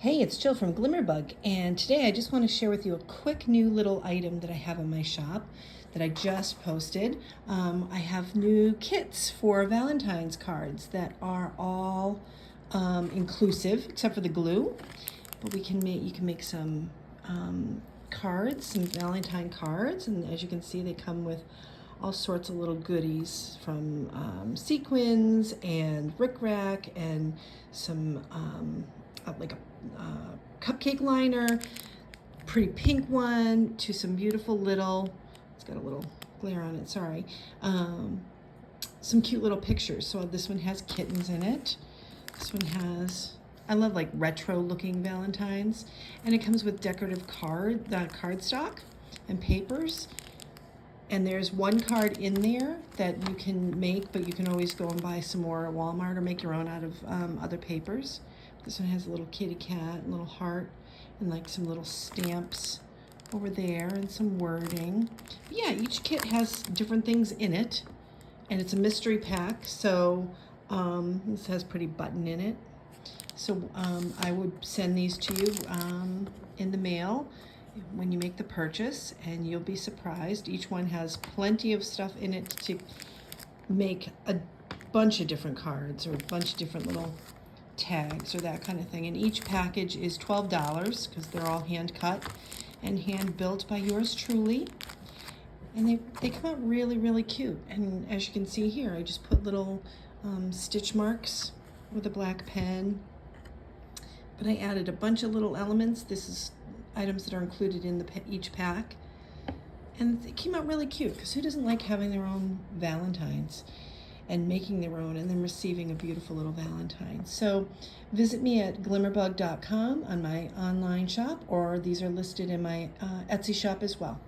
Hey, it's Jill from Glimmerbug, and today I just want to share with you a quick new little item that I have in my shop that I just posted. I have new kits for Valentine's cards that are all inclusive except for the glue, but you can make some cards, some Valentine cards, and as you can see, they come with all sorts of little goodies from sequins and rickrack and some like a cupcake liner, pretty pink one, to some beautiful little, it's got a little glare on it, sorry, some cute little pictures. So this one has kittens in it. This one has, I love like retro looking Valentines, and it comes with decorative cardstock and papers. And there's one card in there that you can make, but you can always go and buy some more at Walmart or make your own out of other papers. This one has a little kitty cat, a little heart, and like some little stamps over there and some wording. But yeah, each kit has different things in it, and it's a mystery pack, so this has a pretty button in it. So I would send these to you in the mail when you make the purchase, and you'll be surprised. Each one has plenty of stuff in it to make a bunch of different cards or a bunch of different little tags or that kind of thing. And each package is $12 because they're all hand cut and hand built by yours truly. And they come out really, really cute. And as you can see here, I just put little stitch marks with a black pen. But I added a bunch of little elements. This is items that are included in each pack. And it came out really cute, because who doesn't like having their own Valentines and making their own and then receiving a beautiful little Valentine? So visit me at glimmerbug.com on my online shop, or these are listed in my Etsy shop as well.